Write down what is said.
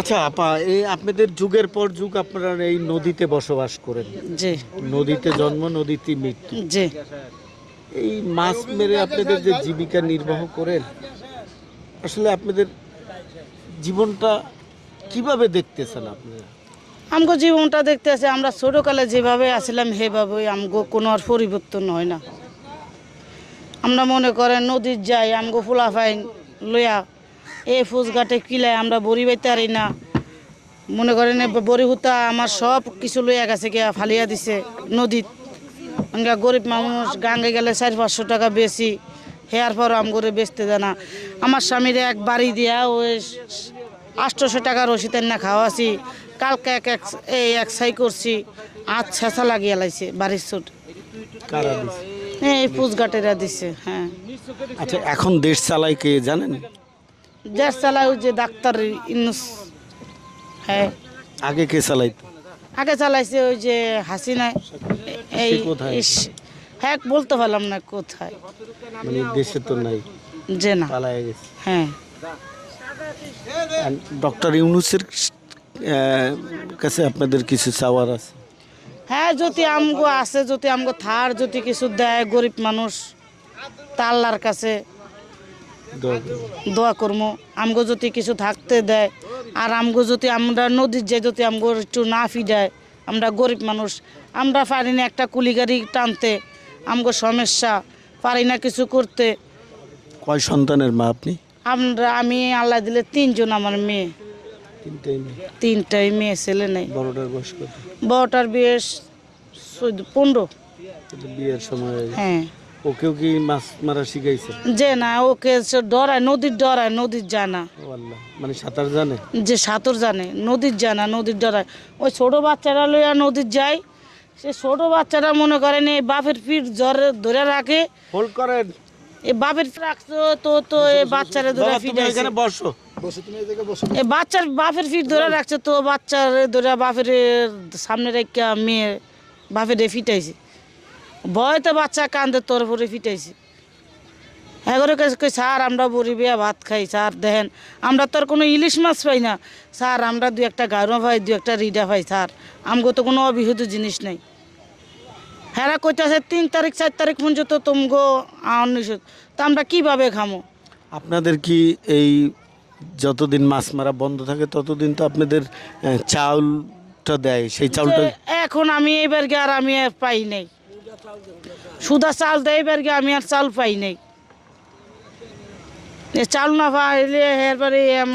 আচ্ছা আপা, এই আপনাদের যুগের পর যুগ আপনারা এই নদীতে বসবাস করেন, জি নদীতে জন্ম নদীতে মৃত্যু। জি এই মাছ মেরে আপনাদের যে জীবিকা নির্বাহ করেন, আসলে আপনাদের জীবনটা কিভাবে দেখতেছেন আপনারা? আমগো জীবনটা দেখতে আছে আমরা ছোটকালে যেভাবে আসছিলাম সেভাবে আমগো কোনো আর পরিবর্তন হয় না। আমরা মনে করেন নদীর যাই আমগো ফুলাফাইন লইয়া এই ফুসঘাটে কিলায় আমরা বড়ি বাইতে পারি না। মনে করেন বড়ি হুতা আমার সব কিছু লইয়া গেছে গিয়া ফালিয়া দিছে নদীত। আমরা গরিব মানুষ গাঙ্গে গেলে 400-500 টাকা বেশি হেয়ার পর আমগরে বেচতে জানা। আমার স্বামীর এক বাড়ি দিয়া ওই 800 টাকা রসিদের না খাওয়াছি। কালকে এক সাই করছি, আজ ছেঁচা লাগিয়ে লাইছে বাড়ির ছোট কারা দিছে? এই ফুসঘাটেরা দিছে। হ্যাঁ আচ্ছা, এখন দেশ চালায় কে জানেন? দেশ চালায় ওই যে ডাক্তার ইনুস। হ্যাঁ আগে কে চালাইতো? আগে চালাইছে ওই যে হাসিনা। এই সে কোথায়? হ্যাঁ বলতে পারলাম না কোথায়, মানে দেশে তো নাই, যে না। পালায় গেছে। হ্যাঁ ডক্টর ইউনূসের কাছে আপনাদের কিছু চাওয়ার আছে? হ্যাঁ যদি আমগো আছে, যদি আমগো থার যদি কিছু দেয় গরিব মানুষ, তা আল্লাহর কাছে দোয়া করবেন। দোয়া করবো। আমগো যদি কিছু থাকতে দেয়, আর আমগো যদি আমরা নদীর যে যদি আমগো একটু না ফিডায়, আমরা গরিব মানুষ, আমরা পারি না একটা কুলি গাড়ি টানতে, আমগো সমস্যা, পারি না কিছু করতে। কয় সন্তানের মা আপনি? আমি আল্লাহ দিলে 3 জন আমার মেয়ে, তিনটাই মেয়ে। 3টাই মেয়ে, ছেলে নেই। বড়টার বয়স কত? বড়টার বিয়ে 15। এটা বিয়ের সময় হয়ে গেছে। হ্যাঁ ওকেও কি মাছ মারা শিখাইছে? যে না, ওকে ডরায়, নদীর ডরায়, নদীর যায় না। ও আল্লাহ, মানে সাঁতার জানে? যে সাঁতর জানে, নদীর যায় না, নদীর ডরায়। ওই ছোট বাচ্চারা লইয়া নদীর যায়, সে ছোট বাচ্চারা মনে করেন এই বাপের পিঠ ধরে রাখে। হোল্ড করেন। এই বাপের রাখছো তো এই বাচ্চারে ধরে বাবা, তুমি ফিটাইছে। এখানে বসো। এই বাচ্চার বাপের পিঠ ধরে রাখছে, তো বাচ্চার ধরে বাপের সামনে রেখা মেয়ে বাপের ফিটাইছে। ভয়তে বাচ্চা কান্দে, তোর পরে ফিটাইছে। এগারো কই স্যার আমরা বড়ি বিয়া ভাত খাই স্যার, দেখেন আমরা তো আর কোনো ইলিশ মাছ পাই না স্যার, আমরা 2-1 গাড়ো পাই, 2-1 রিডা পাই স্যার, আমগো তো কোনো অবিহিত জিনিস নাই। হেরা কইতেছে 3 তারিখ 4 তারিখ পর্যন্ত তুমগো নিষেধ, তা আমরা কীভাবে খামো? আপনাদের কি এই যতদিন মাছ মারা বন্ধ থাকে ততদিন তো আপনাদের চাউলটা দেয়, সেই চাউলটা? যে এখন আমি এবার আর আমি আর পাই নাই, সুদা চাল দেয় এবার আমি আর চাল পাই নাই। চাল না পাইলে এরপরে আমি